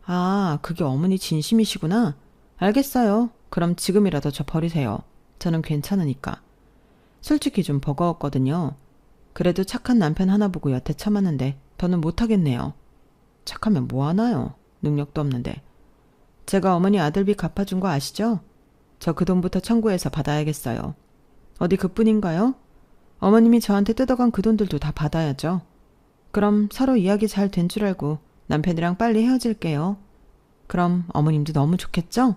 아, 그게 어머니 진심이시구나. 알겠어요. 그럼 지금이라도 저 버리세요. 저는 괜찮으니까. 솔직히 좀 버거웠거든요. 그래도 착한 남편 하나 보고 여태 참았는데 더는 못하겠네요. 착하면 뭐하나요? 능력도 없는데. 제가 어머니 아들비 갚아준 거 아시죠? 저 그 돈부터 청구해서 받아야겠어요. 어디 그뿐인가요? 어머님이 저한테 뜯어간 그 돈들도 다 받아야죠. 그럼 서로 이야기 잘 된 줄 알고 남편이랑 빨리 헤어질게요. 그럼 어머님도 너무 좋겠죠?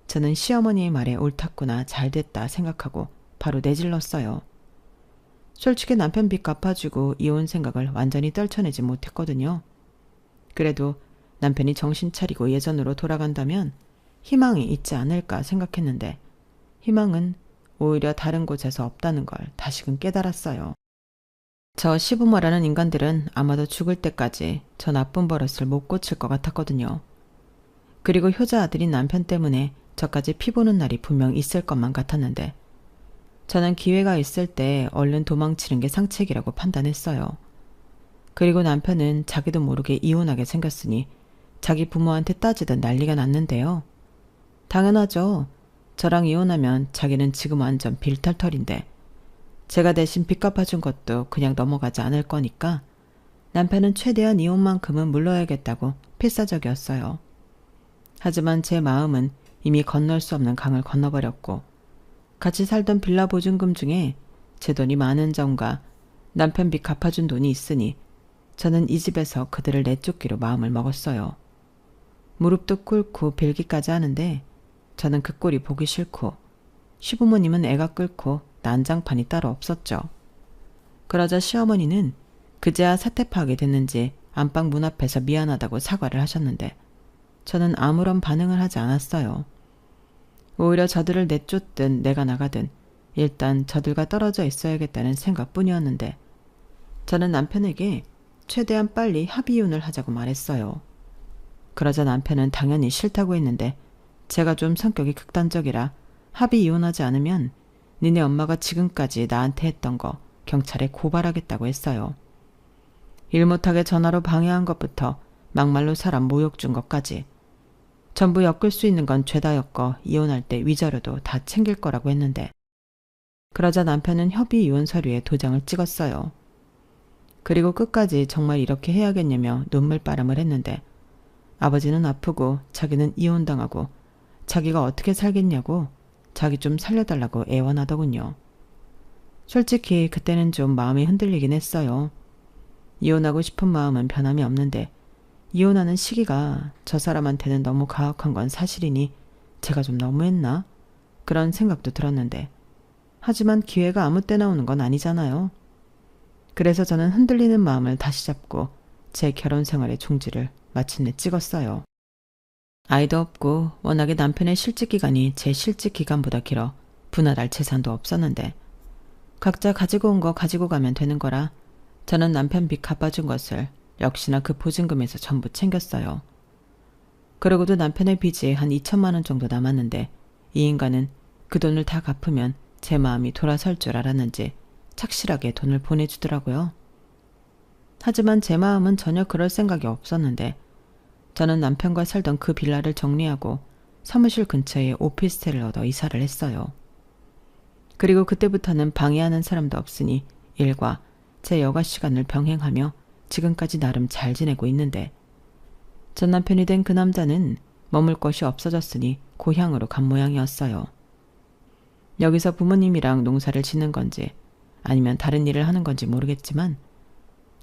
저는 시어머니의 말에 옳았구나 잘됐다 생각하고 바로 내질렀어요. 솔직히 남편 빚 갚아주고 이혼 생각을 완전히 떨쳐내지 못했거든요. 그래도 남편이 정신 차리고 예전으로 돌아간다면 희망이 있지 않을까 생각했는데 희망은 오히려 다른 곳에서 없다는 걸 다시금 깨달았어요. 저 시부모라는 인간들은 아마도 죽을 때까지 저 나쁜 버릇을 못 고칠 것 같았거든요. 그리고 효자 아들인 남편 때문에 저까지 피보는 날이 분명 있을 것만 같았는데 저는 기회가 있을 때 얼른 도망치는 게 상책이라고 판단했어요. 그리고 남편은 자기도 모르게 이혼하게 생겼으니 자기 부모한테 따지듯 난리가 났는데요. 당연하죠. 저랑 이혼하면 자기는 지금 완전 빌탈털인데 제가 대신 빚 갚아준 것도 그냥 넘어가지 않을 거니까 남편은 최대한 이혼만큼은 물러야겠다고 필사적이었어요. 하지만 제 마음은 이미 건널 수 없는 강을 건너버렸고 같이 살던 빌라 보증금 중에 제 돈이 많은 점과 남편 빚 갚아준 돈이 있으니 저는 이 집에서 그들을 내쫓기로 마음을 먹었어요. 무릎도 꿇고 빌기까지 하는데 저는 그 꼴이 보기 싫고 시부모님은 애가 끓고 난장판이 따로 없었죠. 그러자 시어머니는 그제야 사태 파악이 됐는지 안방 문 앞에서 미안하다고 사과를 하셨는데 저는 아무런 반응을 하지 않았어요. 오히려 저들을 내쫓든 내가 나가든 일단 저들과 떨어져 있어야겠다는 생각뿐이었는데 저는 남편에게 최대한 빨리 합의 이혼을 하자고 말했어요. 그러자 남편은 당연히 싫다고 했는데 제가 좀 성격이 극단적이라 합의 이혼하지 않으면 니네 엄마가 지금까지 나한테 했던 거 경찰에 고발하겠다고 했어요. 일 못하게 전화로 방해한 것부터 막말로 사람 모욕 준 것까지 전부 엮을 수 있는 건 죄다 엮어 이혼할 때 위자료도 다 챙길 거라고 했는데 그러자 남편은 협의 이혼 서류에 도장을 찍었어요. 그리고 끝까지 정말 이렇게 해야겠냐며 눈물바람을 했는데 아버지는 아프고 자기는 이혼당하고 자기가 어떻게 살겠냐고 자기 좀 살려달라고 애원하더군요. 솔직히 그때는 좀 마음이 흔들리긴 했어요. 이혼하고 싶은 마음은 변함이 없는데 이혼하는 시기가 저 사람한테는 너무 가혹한 건 사실이니 제가 좀 너무했나? 그런 생각도 들었는데 하지만 기회가 아무 때나 오는 건 아니잖아요. 그래서 저는 흔들리는 마음을 다시 잡고 제 결혼 생활의 종지를 마침내 찍었어요. 아이도 없고 워낙에 남편의 실직 기간이 제 실직 기간보다 길어 분할할 재산도 없었는데 각자 가지고 온 거 가지고 가면 되는 거라 저는 남편 빚 갚아준 것을 역시나 그 보증금에서 전부 챙겼어요. 그러고도 남편의 빚이 한 2천만 원 정도 남았는데 이 인간은 그 돈을 다 갚으면 제 마음이 돌아설 줄 알았는지 착실하게 돈을 보내주더라고요. 하지만 제 마음은 전혀 그럴 생각이 없었는데 저는 남편과 살던 그 빌라를 정리하고 사무실 근처에 오피스텔을 얻어 이사를 했어요. 그리고 그때부터는 방해하는 사람도 없으니 일과 제 여가 시간을 병행하며 지금까지 나름 잘 지내고 있는데 전 남편이 된 그 남자는 머물 곳이 없어졌으니 고향으로 간 모양이었어요. 여기서 부모님이랑 농사를 짓는 건지 아니면 다른 일을 하는 건지 모르겠지만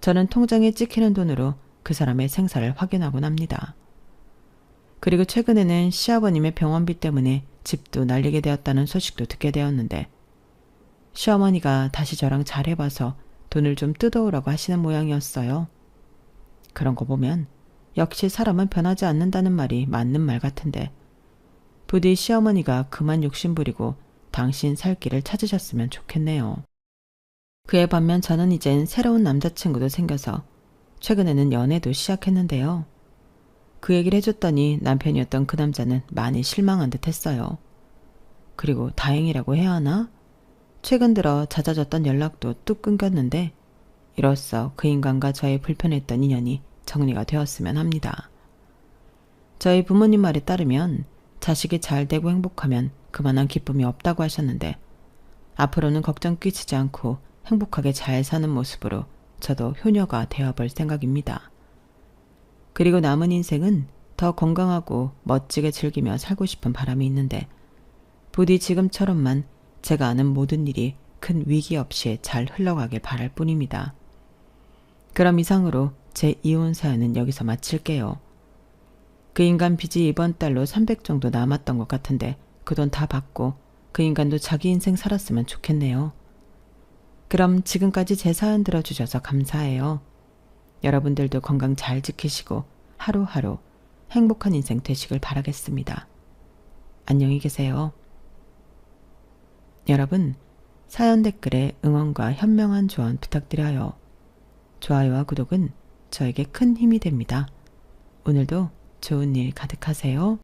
저는 통장에 찍히는 돈으로 그 사람의 생사를 확인하곤 합니다. 그리고 최근에는 시아버님의 병원비 때문에 집도 날리게 되었다는 소식도 듣게 되었는데 시어머니가 다시 저랑 잘해봐서 돈을 좀 뜯어오라고 하시는 모양이었어요. 그런 거 보면 역시 사람은 변하지 않는다는 말이 맞는 말 같은데 부디 시어머니가 그만 욕심부리고 당신 살 길을 찾으셨으면 좋겠네요. 그에 반면 저는 이젠 새로운 남자친구도 생겨서 최근에는 연애도 시작했는데요. 그 얘기를 해줬더니 남편이었던 그 남자는 많이 실망한 듯 했어요. 그리고 다행이라고 해야 하나? 최근 들어 잦아졌던 연락도 뚝 끊겼는데 이로써 그 인간과 저의 불편했던 인연이 정리가 되었으면 합니다. 저희 부모님 말에 따르면 자식이 잘 되고 행복하면 그만한 기쁨이 없다고 하셨는데 앞으로는 걱정 끼치지 않고 행복하게 잘 사는 모습으로 저도 효녀가 되어볼 생각입니다. 그리고 남은 인생은 더 건강하고 멋지게 즐기며 살고 싶은 바람이 있는데 부디 지금처럼만 제가 아는 모든 일이 큰 위기 없이 잘 흘러가길 바랄 뿐입니다. 그럼 이상으로 제 이혼 사연은 여기서 마칠게요. 그 인간 빚이 이번 달로 300 정도 남았던 것 같은데 그 돈 다 받고 그 인간도 자기 인생 살았으면 좋겠네요. 그럼 지금까지 제 사연 들어주셔서 감사해요. 여러분들도 건강 잘 지키시고 하루하루 행복한 인생 되시길 바라겠습니다. 안녕히 계세요. 여러분, 사연 댓글에 응원과 현명한 조언 부탁드려요. 좋아요와 구독은 저에게 큰 힘이 됩니다. 오늘도 좋은 일 가득하세요.